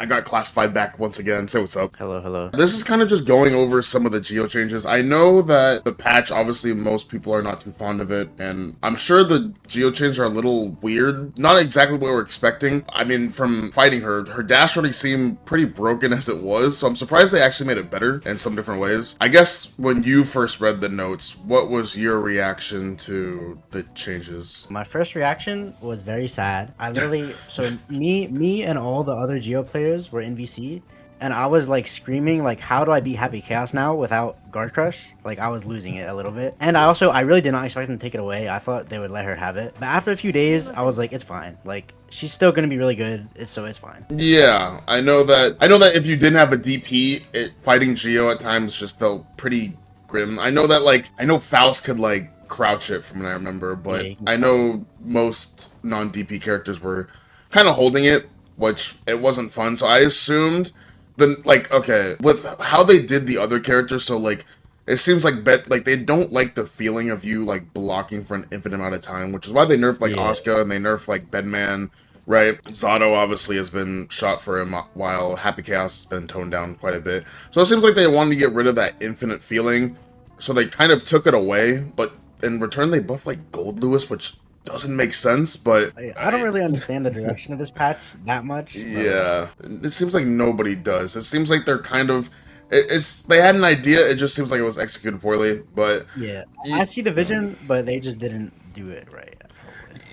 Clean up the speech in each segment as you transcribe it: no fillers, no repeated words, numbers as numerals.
I got classified back once again. Say what's up. Hello, hello. This is kind of just going over some of the geo changes. I know that the patch, obviously, most people are not too fond of it, and I'm sure the geo changes are a little weird. Not exactly what we're expecting. I mean, from fighting her, her dash already seemed pretty broken as it was, so I'm surprised they actually made it better in some different ways. I guess when you first read the notes, what was your reaction to the changes? My first reaction was very sad. I literally, so me and all the other Geo players were in VC, and I was like screaming like, how do I beat Happy Chaos now without Guard Crush? Like I was losing it a little bit. And I really did not expect them to take it away. I thought they would let her have it. But after a few days, I was like, it's fine. Like she's still gonna be really good. It's fine. Yeah, I know that. I know that if you didn't have a DP, fighting Geo at times just felt pretty grim. I know that, like, I know Faust could like crouch it from what I remember, but Yeah, I know most non-DP characters were kind of holding it, which it wasn't fun. So I assumed then, like, okay, with how they did the other characters, so like. It seems like like they don't like the feeling of you like blocking for an infinite amount of time, which is why they nerfed like yeah. Asuka and they nerfed like Bedman, right? Zato obviously has been shot for a while. Happy Chaos has been toned down quite a bit. So it seems like they wanted to get rid of that infinite feeling. So they kind of took it away, but in return they buffed like Gold Lewis, which doesn't make sense, but I don't really understand the direction of this patch that much. yeah, it seems like nobody does. It seems like they're kind of it's they had an idea. It just seems like it was executed poorly. But Yeah, I see the vision, but they just didn't do it right.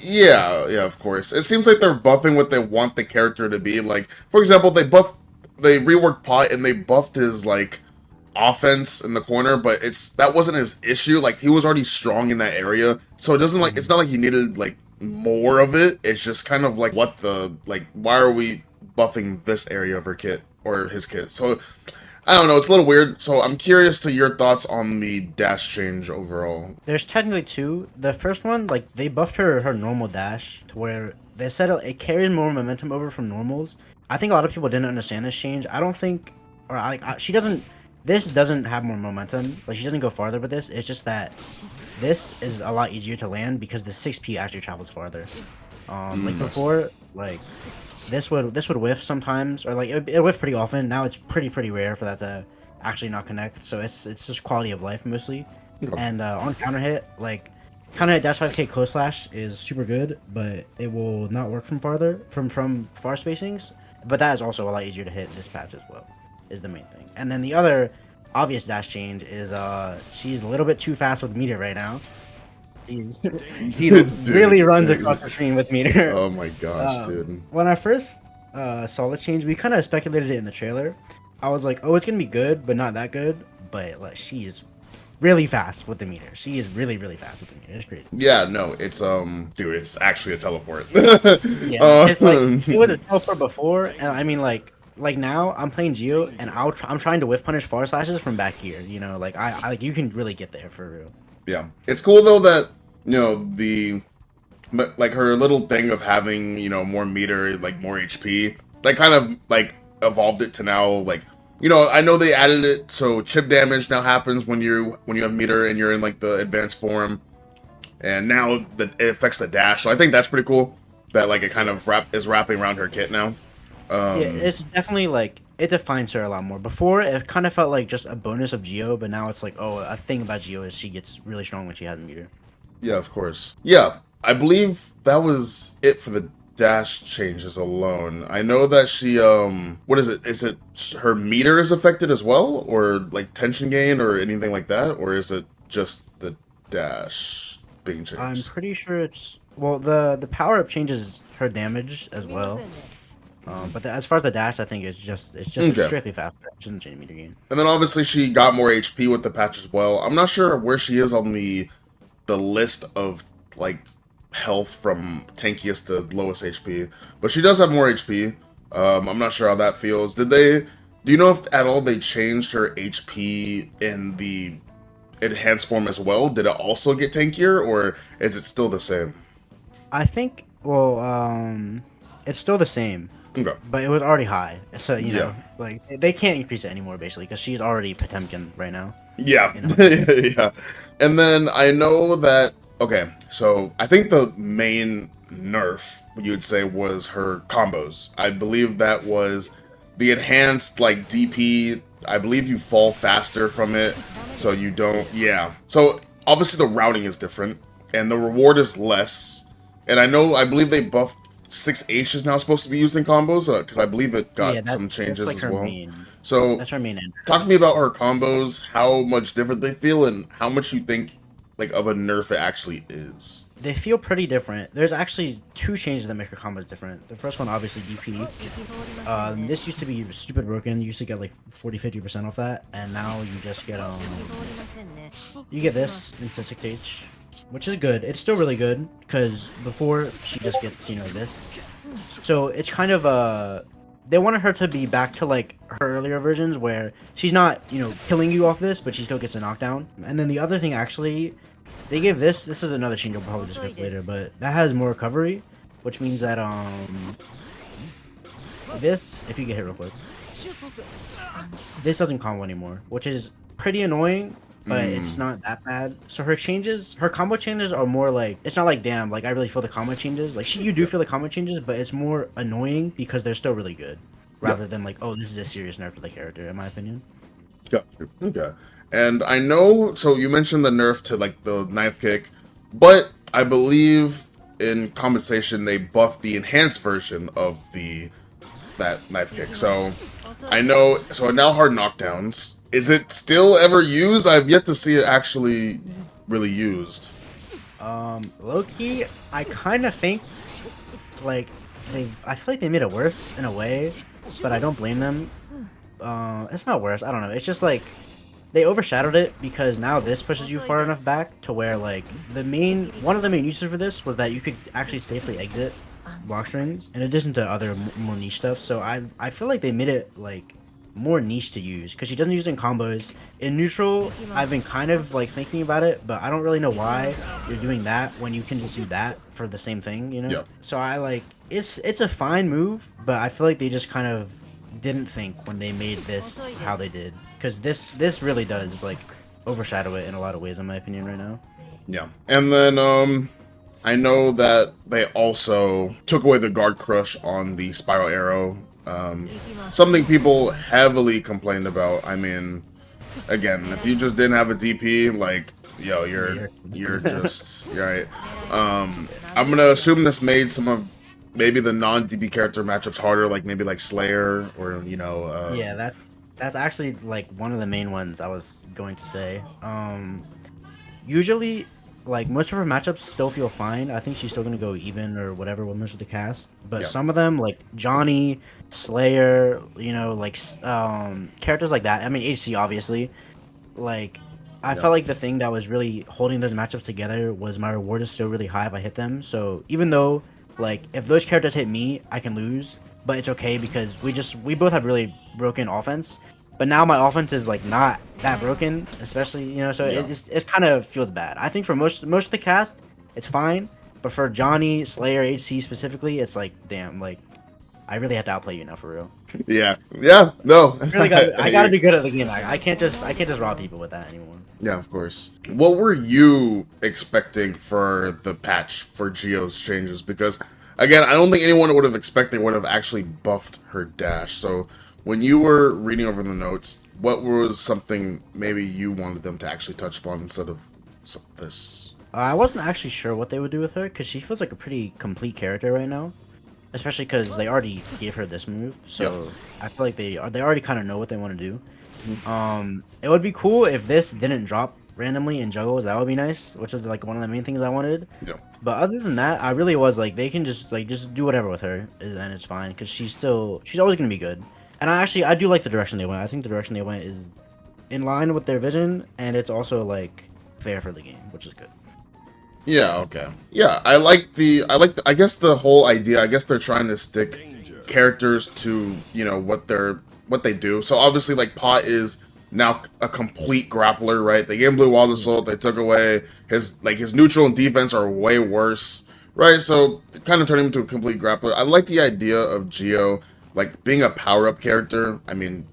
yeah, yeah, of course. It seems like they're buffing what they want the character to be. Like, for example, they reworked Pot and they buffed his like offense in the corner, but that wasn't his issue. Like he was already strong in that area, so it doesn't like it's not like he needed like more of it. It's just kind of like why are we buffing this area of her kit or his kit? So I don't know. It's a little weird. So I'm curious to your thoughts on the dash change overall. There's technically two. The first one, like they buffed her normal dash to where they said it carries more momentum over from normals. I think a lot of people didn't understand this change. I don't think, or like she doesn't. This doesn't have more momentum. Like she doesn't go farther with this. It's just that this is a lot easier to land because the 6P actually travels farther. Like before, like this would whiff sometimes, or like it whiff pretty often. Now it's pretty rare for that to actually not connect. So it's just quality of life mostly. Okay. And on counter hit, like counter hit dash 5K close slash is super good, but it will not work from far spacings. But that is also a lot easier to hit this patch as well. Is the main thing. And then the other obvious dash change is she's a little bit too fast with meter right now. She really runs across the screen with meter. Oh my gosh, dude. When I first saw the change, we kind of speculated it in the trailer. I was like, oh, it's gonna be good, but not that good. But like, she is really fast with the meter. She is really fast with the meter. It's crazy. Yeah, no, it's dude, it's actually a teleport. Yeah, it's like it was a teleport before, and I mean like now I'm playing Geo and I'm trying to whiff punish far slashes from back here. You know, like I like you can really get there for real. Yeah, it's cool though that like her little thing of having more meter, like more HP, that kind of like evolved it to now like I know they added it so chip damage now happens when you have meter and you're in like the advanced form, and now it affects the dash. So I think that's pretty cool that like it kind of is wrapping around her kit now. Yeah, it's definitely like it defines her a lot more. Before it kind of felt like just a bonus of Geo, but now it's like, oh, a thing about Geo is she gets really strong when she has meter. Yeah, of course. Yeah, I believe that was it for the dash changes alone. I know that she what is it? Is it her meter is affected as well, or like tension gain or anything like that, or is it just the dash being changed? I'm pretty sure it's well the power up changes her damage as well. But as far as the dash, I think it's just Okay. strictly faster. It doesn't change meter gain. And then obviously she got more HP with the patch as well. I'm not sure where she is on the list of like health from tankiest to lowest HP, but she does have more HP. I'm not sure how that feels. Do you know if at all they changed her HP in the enhanced form as well? Did it also get tankier, or is it still the same? I think it's still the same. Okay. But it was already high, so you know, Yeah. like they can't increase it anymore, basically, because she's already Potemkin right now. Yeah. You know? Yeah. And then I know that, okay, so I think the main nerf, you would say, was her combos. I believe that was the enhanced like DP, I believe you fall faster from it, so you don't. Yeah. So obviously the routing is different, and the reward is less. And I believe they buffed 6H is now supposed to be used in combos, because I believe it Yeah, got some changes like as her well. main. So That's her main end. talk to me about her combos, how much different they feel, and how much you think like of a nerf it actually is. They feel pretty different. There's actually two changes that make her combos different. The first one, obviously, DP. This used to be stupid broken. You used to get like 40-50% off that, and now you just get you get this into 6H, which is good. It's still really good because before she just gets this. So it's kind of they wanted her to be back to like her earlier versions where she's not killing you off this, but she still gets a knockdown. And then the other thing actually. They gave this is another change we'll probably discuss later, but that has more recovery, which means that this, if you get hit real quick, this doesn't combo anymore, which is pretty annoying, but it's not that bad. So her combo changes are more like, it's not like, damn, like I really feel the combo changes. Like you do feel the combo changes, but it's more annoying because they're still really good, rather than like, oh, this is a serious nerf to the character, in my opinion. Gotcha. Okay. And I know, so you mentioned the nerf to like the knife kick, but I believe in compensation they buffed the enhanced version of that knife kick. So I know, so now hard knockdowns. Is it still ever used? I've yet to see it actually really used. Low-key, I kind of think like I feel like they made it worse in a way, but I don't blame them. It's not worse. I don't know. It's just like they overshadowed it because now this pushes you far enough back to where like one of the main uses for this was that you could actually safely exit block strings in addition to other more niche stuff. So I feel like they made it like more niche to use because she doesn't use it in combos. In neutral, I've been kind of like thinking about it, but I don't really know why you're doing that when you can just do that for the same thing, Yeah. So I like it's a fine move, but I feel like they just kind of didn't think when they made this how they did. Because this really does like overshadow it in a lot of ways, in my opinion, right now. Yeah, and then I know that they also took away the guard crush on the spiral arrow. Something people heavily complained about. I mean, again, if you just didn't have a DP, like yo, you're just right. I'm gonna assume this made some of maybe the non-DP character matchups harder, like maybe like Slayer or yeah, that's actually like one of the main ones I was going to say. Usually, like most of her matchups still feel fine. I think she's still gonna go even or whatever with most of the cast. But some of them, like Johnny, Slayer, like characters like that. I mean, HC obviously. Like, I felt like the thing that was really holding those matchups together was my reward is still really high if I hit them. So even though, like, if those characters hit me, I can lose. But it's okay because we both have really broken offense. But now my offense is like not that broken, especially so it's kind of feels bad. I think for most of the cast, it's fine. But for Johnny, Slayer, HC specifically, it's like damn, like I really have to outplay you now for real. Yeah, no. I gotta be good at the game. I can't just rob people with that anymore. Yeah, of course. What were you expecting for the patch for Geo's changes? Because again, I don't think anyone would have expected would have actually buffed her dash. So when you were reading over the notes, what was something maybe you wanted them to actually touch upon instead of this? I wasn't actually sure what they would do with her because she feels like a pretty complete character right now, especially because they already gave her this move. So I feel like they already kind of know what they want to do. It would be cool if this didn't drop randomly in juggles. That would be nice, which is like one of the main things I wanted. Yeah. But other than that, I really was like they can just do whatever with her and it's fine because she's always gonna be good. And I do like the direction they went. I think the direction they went is in line with their vision, and it's also like fair for the game, which is good. Yeah. Okay. Yeah, I guess the whole idea. I guess they're trying to stick characters to what they do. So obviously, like Pot is now a complete grappler, right? They gave him Blue Wall Assault. They took away his neutral and defense are way worse, right? So kind of turning him into a complete grappler. I like the idea of Geo like being a power-up character. I mean,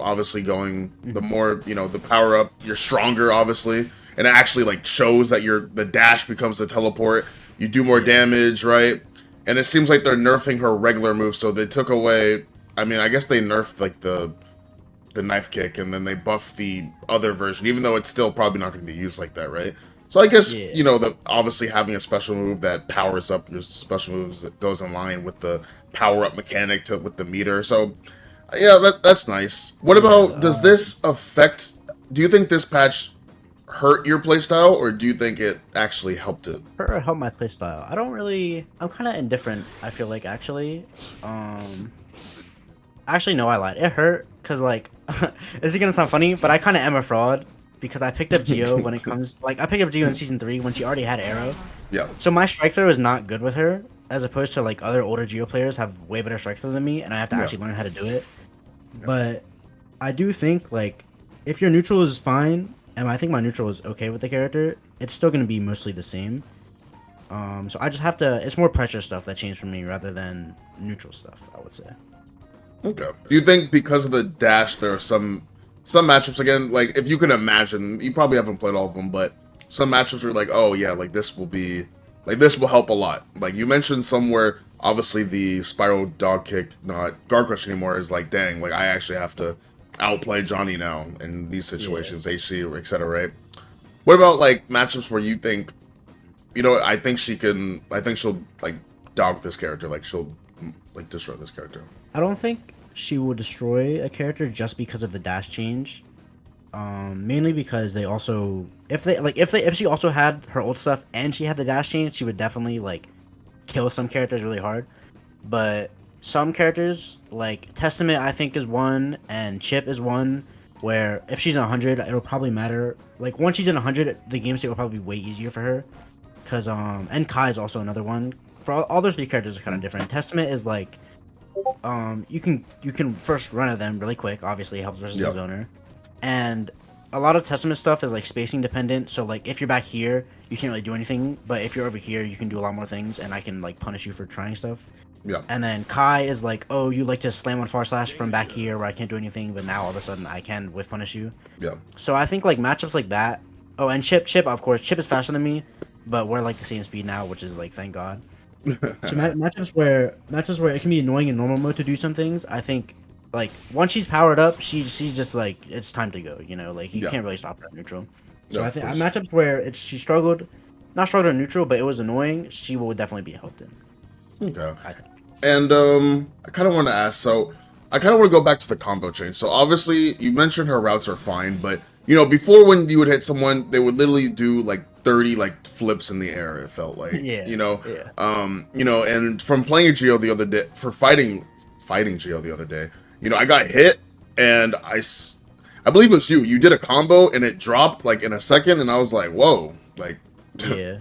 obviously going the more, the power-up, you're stronger, obviously. And it actually, like, shows that the dash becomes the teleport. You do more damage, right? And it seems like they're nerfing her regular move, so they took away I mean, I guess they nerfed like the knife kick, and then they buff the other version, even though it's still probably not going to be used like that, right? So I guess Yeah. you know the obviously having a special move that powers up your special moves that goes in line with the power up mechanic to with the meter. So yeah, that's nice. What Yeah. about does this affect? Do you think this patch hurt your playstyle, or do you think it actually helped it? Hurt or help my playstyle? I don't really. I'm kind of indifferent. I feel like actually. Actually, no, I lied. It hurt because like, this is gonna sound funny, but I kind of am a fraud because I picked up Geo when it comes like I picked up Geo in season 3 when she already had Arrow. Yeah, So my strike throw is not good with her, as opposed to like other older Geo players have way better strike throw than me, and I have to Yeah. actually learn how to do it. But I do think like if your neutral is fine, and I think my neutral is okay with the character, it's still gonna be mostly the same. So I just have to. It's more pressure stuff that changed for me rather than neutral stuff, I would say. okay. Do you think because of the dash, there are some matchups again? Like if you can imagine, you probably haven't played all of them, but some matchups were like, oh yeah, like this will be, like this will help a lot. Like you mentioned somewhere, obviously the spiral dog kick, not guard crush anymore, is like, dang, like I actually have to outplay Johnny now in these situations, HC, etc. Right? What about like matchups where you think, you know, I think she'll like dog this character, like she'll like destroy this character. I don't think she will destroy a character just because of the dash change. Mainly because they also, if she also had her old stuff and she had the dash change, she would definitely like kill some characters really hard. But some characters like Testament, I think is one, and Chip is one. Where if she's in 100, it'll probably matter. Like once she's in 100, the game state will probably be way easier for her. Cause and Kai is also another one. For all those 3 characters are kind of different. Testament is like you can first run at them really quick. Obviously, it helps versus the zoner. And a lot of Testament stuff is like spacing dependent. So like if you're back here, you can't really do anything. But if you're over here, you can do a lot more things, and I can like punish you for trying stuff. Yeah. And then Kai is like, oh, you like to slam on far slash from back here where I can't do anything, but now all of a sudden I can whiff punish you. Yeah. So I think like matchups like that. Oh, and Chip, of course, Chip is faster than me, but we're like the same speed now, which is like thank God. So matchups where it can be annoying in normal mode to do some things, I think like once she's powered up, she's just like it's time to go. You know, like you can't really stop her at neutral. So I think matchups where she struggled, not struggled in neutral, but it was annoying, she will definitely be helped in. Okay. I think. And I kind of want to ask, so I kind of want to go back to the combo change. So obviously, you mentioned her routes are fine, but you know, before when you would hit someone, they would literally do like 30 like flips in the air. It felt like, you know, you know, and from playing Geo the other day, for fighting Geo the other day, you know, I got hit, and I believe it was you. You did a combo, and it dropped like in a second, and I was like, whoa, like, Yeah.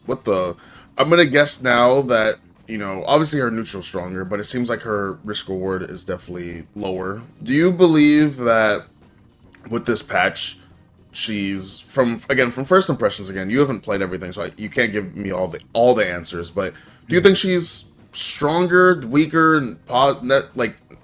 what the? I'm gonna guess now that, you know, obviously her neutral's stronger, but it seems like her risk reward is definitely lower. Do you believe that with this patch, she's from first impressions again? You haven't played everything, so you can't give me all the answers. But do you think she's stronger, weaker,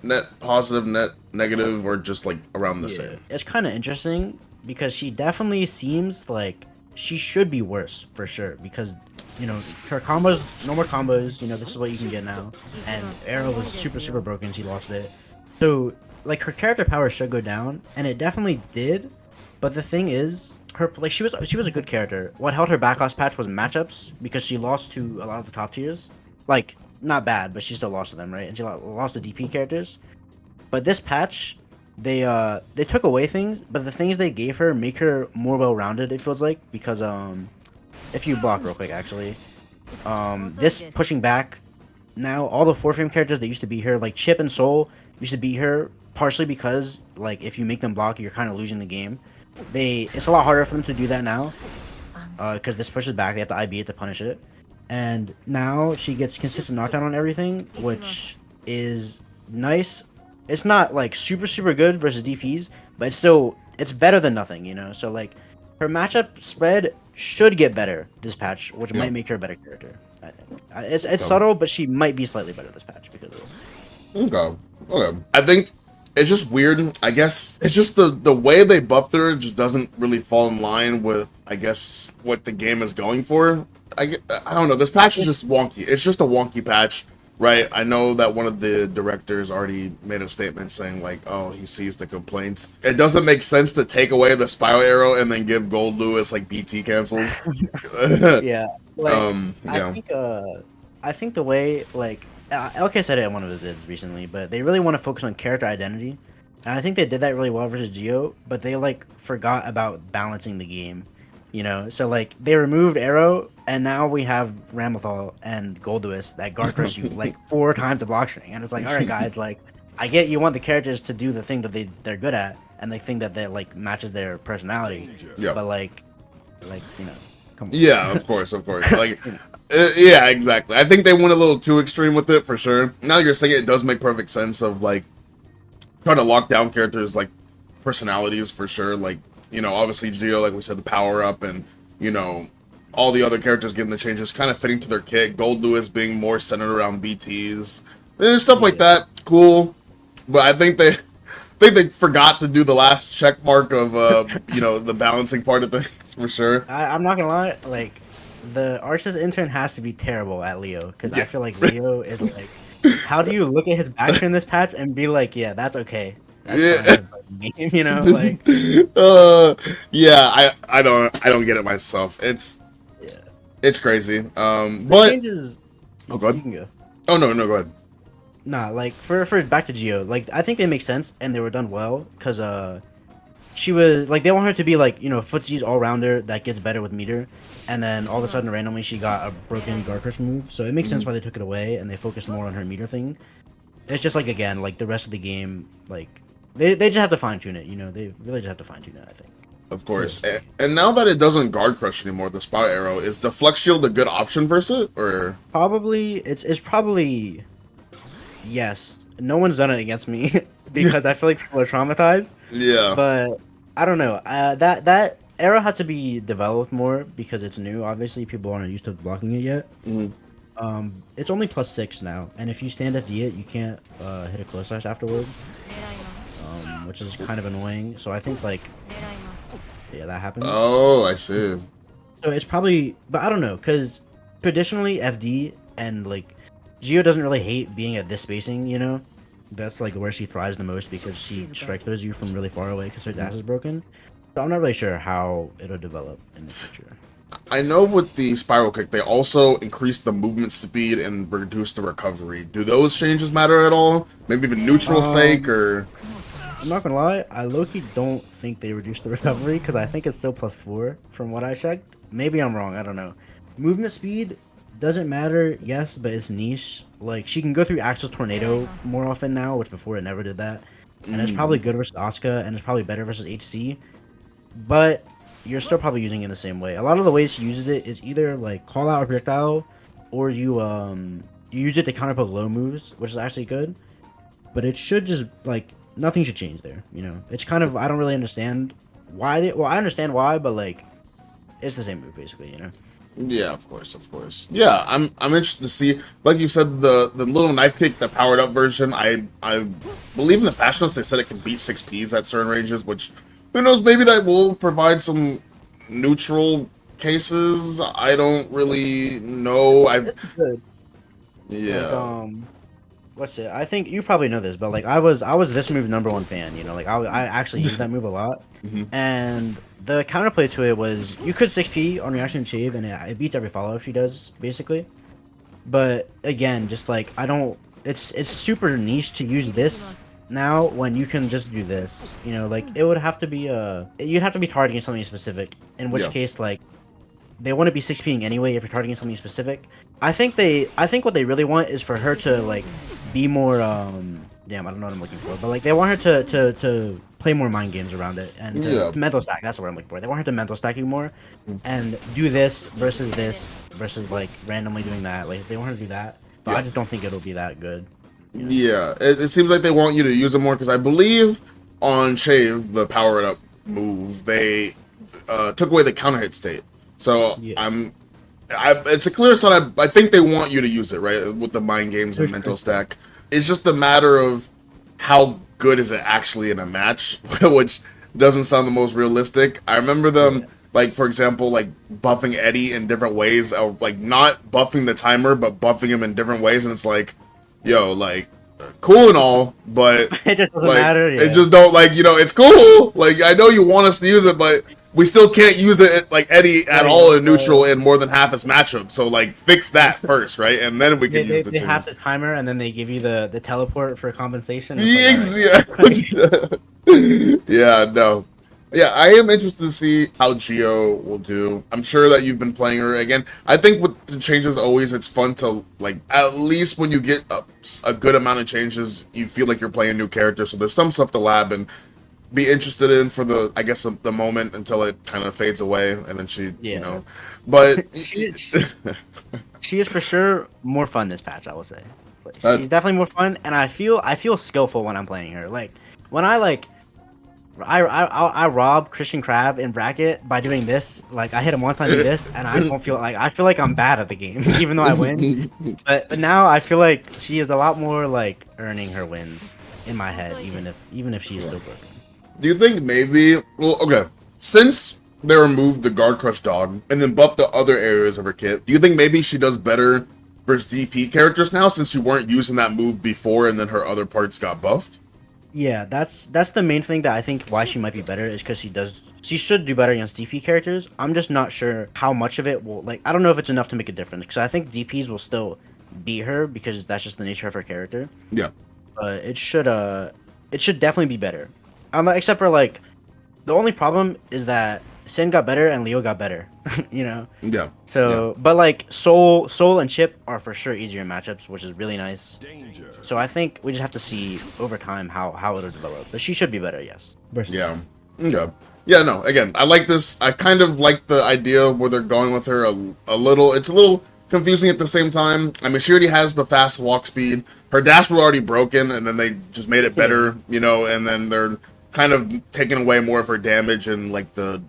net positive, net negative, or just like around the same? It's kind of interesting because she definitely seems like she should be worse for sure because, you know, her combos, no more combos, you know, this is what you can get now. And Arrow was super broken, she lost it. So, like, her character power should go down, and it definitely did. But the thing is, she was a good character. What held her back last patch was matchups, because she lost to a lot of the top tiers. Like, not bad, but she still lost to them, right? And she lost to DP characters. But this patch, they took away things, but the things they gave her make her more well-rounded, it feels like, because if you block real quick, actually, this pushing back, now all the 4-frame characters that used to beat her, like Chip and Soul, used to beat her partially because, like, if you make them block, you're kind of losing the game. It's a lot harder for them to do that now, because this pushes back, they have to IB it to punish it. And now she gets consistent knockdown on everything, which is nice. It's not like super good versus DPs, but it's better than nothing, you know. So like her matchup spread should get better this patch, which might make her a better character. I think it's subtle, but she might be slightly better this patch because of it. Okay. I think it's just weird. I guess it's just the way they buffed her just doesn't really fall in line with, I guess, what the game is going for. I don't know. This patch is just wonky. It's just a wonky patch. right? I know that one of the directors already made a statement saying like, "Oh, he sees the complaints." It doesn't make sense to take away the spiral arrow and then give Gold Lewis like BT cancels. Yeah, like I Yeah. think I think the way like LK said it in one of his vids recently, but they really want to focus on character identity, and I think they did that really well versus Geo, but they like forgot about balancing the game, you know. So like they removed Arrow, and now we have Ramlethal and Golduus that guard crush you like 4 times the block string, and it's like, all right, guys, like I get you want the characters to do the thing that they're good at, and they think that they like matches their personality, Yeah. but like you know. Come on. Yeah, of course, of course. Like, yeah, exactly. I think they went a little too extreme with it for sure. Now you're saying it does make perfect sense of like trying to lock down characters like personalities for sure. Like, you know, obviously Geo, like we said, the power up, and you know, all the other characters getting the changes, kind of fitting to their kit. Gold Lewis being more centered around BTs, and stuff like that. Cool, but I think they forgot to do the last check mark of you know, the balancing part of things for sure. I'm not gonna lie, like the Arceus intern has to be terrible at Leo because I Yeah. feel like Leo is like, how do you look at his back in this patch and be like, yeah, that's okay, that's Yeah. fine, it's a game, you know, like Yeah, I don't get it myself. yeah. It's crazy. The But changes, oh, go you ahead. can go. Oh no, go ahead. Nah, like for back to Geo, like I think they make sense and they were done well because she was like they want her to be like, you know, footsie's all rounder that gets better with meter, and then all of a sudden randomly she got a broken guard crush move, so it makes sense why they took it away and they focused more on her meter thing. It's just like again, like the rest of the game, like they just have to fine tune it, you know, they really just have to fine tune it, I think. Of course. And now that it doesn't guard crush anymore, the spy arrow, is the flex shield a good option versus it? Or Probably it's probably yes. No one's done it against me because I feel like people are traumatized. yeah. But I don't know. That arrow has to be developed more because it's new. Obviously, people aren't used to blocking it yet. Mhm. It's only +6 now, and if you stand FD it, you can't hit a close slash afterward, which is kind of annoying. So I think like yeah, that happens. Oh, I see. So it's probably, but I don't know, because traditionally FD and like Geo doesn't really hate being at this spacing, you know. That's like where she thrives the most because she strike throws you from really far away because her dash is broken. So I'm not really sure how it'll develop in the future. I know with the spiral kick, they also increase the movement speed and reduce the recovery. Do those changes matter at all? Maybe even neutral sake or I'm not gonna lie, I low-key don't think they reduced the recovery because I think it's still +4 from what I checked. Maybe I'm wrong, I don't know. Movement speed doesn't matter, yes, but it's niche. Like she can go through Axel's tornado more often now, which before it never did that. And it's probably good versus Asuka, and it's probably better versus HC. But you're still probably using it in the same way. A lot of the ways she uses it is either like call out a projectile, or you use it to counter poke low moves, which is actually good. But it should just like nothing should change there. You know, it's kind of I don't really understand why. Well, I understand why, but like it's the same move basically. You know. yeah, of course, of course. Yeah, I'm interested to see. Like you said, the little knife kick, the powered up version. I believe in the patch notes they said it can beat 6Ps at certain ranges, which who knows? Maybe that will provide some neutral cases. I don't really know. It's good. Yeah. Like, what's it? I think you probably know this, but like I was this move #1 fan. You know, like I actually used that move a lot, and the counterplay to it was you could 6P on reaction and shave, and it beats every follow up she does basically. But again, just like I don't, it's super niche to use this now when you can just do this. You know, like it would have to be you'd have to be targeting something specific. In which Yeah. case, like they want to be 6Ping anyway if you're targeting something specific. I think what they really want is for her to like be more damn, I don't know what I'm looking for, but like they want her to play more mind games around it and Yeah. to mental stack. That's what I'm looking for. They want her to mental stack you more and do this versus like randomly doing that. Like they want her to do that, but Yeah. I just don't think it'll be that good. Yeah, it seems like they want you to use it more because I believe on Shave, the power it up move, they took away the counter hit state. So Yeah. it's a clear sign. I think they want you to use it right with the mind games and mental stack. It's just a matter of how good is it actually in a match, which doesn't sound the most realistic. I remember them. Like, for example, like buffing Eddie in different ways, or like not buffing the timer, but buffing him in different ways. And it's like, yo, like, cool and all, but It just doesn't like, matter. it Yeah. just don't, like, it's cool. Like, I know you want us to use it, but we still can't use it like any at Right, all in neutral in more than half its matchup. So like, fix that first, right? And then we can use the they change. have this timer, and then they give you the teleport for compensation. It's Yeah, yeah, no. Yeah, I am interested to see how Geo will do. I'm sure that you've been playing her again. I think with the changes, always it's fun to like at least when you get a good amount of changes, you feel like you're playing a new character. So there's some stuff to lab and be interested in for the I guess the moment until it kind of fades away, and then she, but she is for sure more fun this patch. I will say, she's definitely more fun, and I feel skillful when I'm playing her. Like when I robbed Christian Crab in bracket by doing this. Like I hit him once, I do this, and I don't feel like I'm bad at the game, even though I win. But now I feel like she is a lot more like earning her wins in my head, even if she is still broken. Do you think maybe? Well, okay. Since they removed the Guard Crush dog and then buffed the other areas of her kit, do you think maybe she does better versus DP characters now since you weren't using that move before and then her other parts got buffed? Yeah, that's the main thing that I think why she might be better is because she should do better against DP characters. I'm just not sure how much of it will like I don't know if it's enough to make a difference because I think DPs will still beat her because that's just the nature of her character. Yeah, but it should definitely be better. Except for like the only problem is that Sin got better and Leo got better, Yeah. So, but like Soul and Chip are for sure easier matchups, which is really nice. So I think we just have to see over time how it'll develop. But she should be better, yes. Yeah. Okay. Yeah. No. Again, I like this. I kind of like the idea where they're going with her a little. It's a little confusing at the same time. I mean, she already has the fast walk speed. Her dash was already broken, and then they just made it better, and then they're kind of taking away more of her damage and like the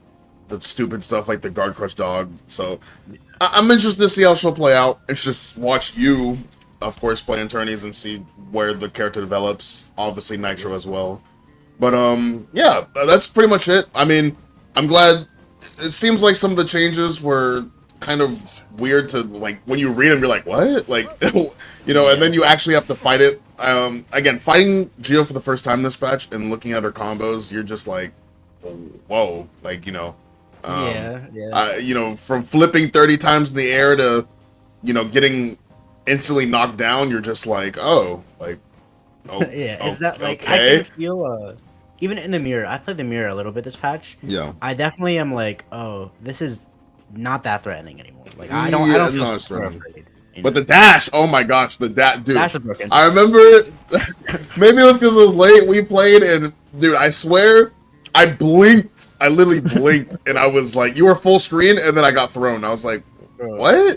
stupid stuff like the Guard Crush dog. So I'm interested to see how she'll play out. It's just watch you, of course, play in tourneys and see where the character develops. Obviously Nitro as well. But yeah, that's pretty much it. I mean, I'm glad. It seems like some of the changes were kind of weird to like when you read them, you're like, what? Like, and then you actually have to fight it. Again, fighting Geo for the first time this patch and looking at her combos, you're just like, whoa, like, from flipping 30 times in the air to, getting instantly knocked down, you're just like, oh, yeah. Is that like okay. I can feel even in the mirror? I played the mirror a little bit this patch. Yeah. I definitely am like, oh, this is not that threatening anymore. Like I don't feel so afraid. But the dash, oh my gosh, the dude. Dash is broken. I remember, maybe it was because it was late. We played, and dude, I swear, I blinked. I literally blinked, and I was like, "You were full screen," and then I got thrown. I was like, "What?"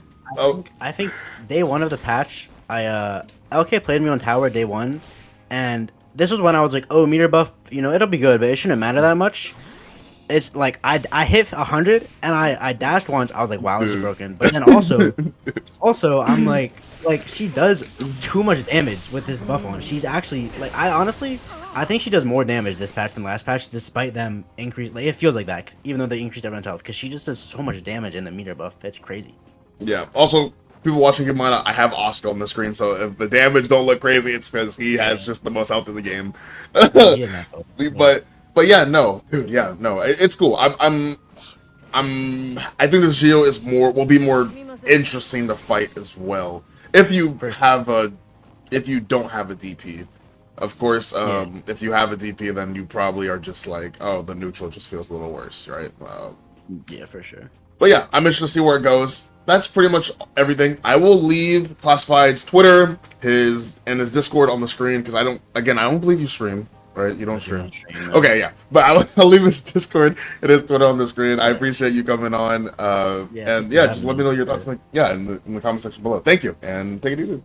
I think day one of the patch, LK played me on tower day one, and this was when I was like, "Oh, meter buff, it'll be good, but it shouldn't matter that much." It's like I hit 100 and I dashed once. I was like, wow, this is broken. But then also I'm like she does too much damage with this buff on. She's actually like I think she does more damage this patch than last patch, despite them increase. Like it feels like that, even though they increased everyone's health, because she just does so much damage in the meter buff. It's crazy. Yeah. Also, people watching, keep in mind I have Oscar on the screen, so if the damage don't look crazy, it's because he has just the most health in the game. But yeah, no, dude, yeah, no, it's cool. I think this Geo will be more interesting to fight as well. If you don't have a DP, of course. If you have a DP, then you probably are just like, oh, the neutral just feels a little worse, right? Yeah, for sure. But yeah, I'm interested to see where it goes. That's pretty much everything. I will leave Classified's Twitter, his Discord on the screen because I don't believe you stream. Right, you don't stream. Okay, yeah, but I'll leave his Discord and his Twitter on the screen. I appreciate you coming on, just let me know your thoughts. In the comment section below. Thank you, and take it easy.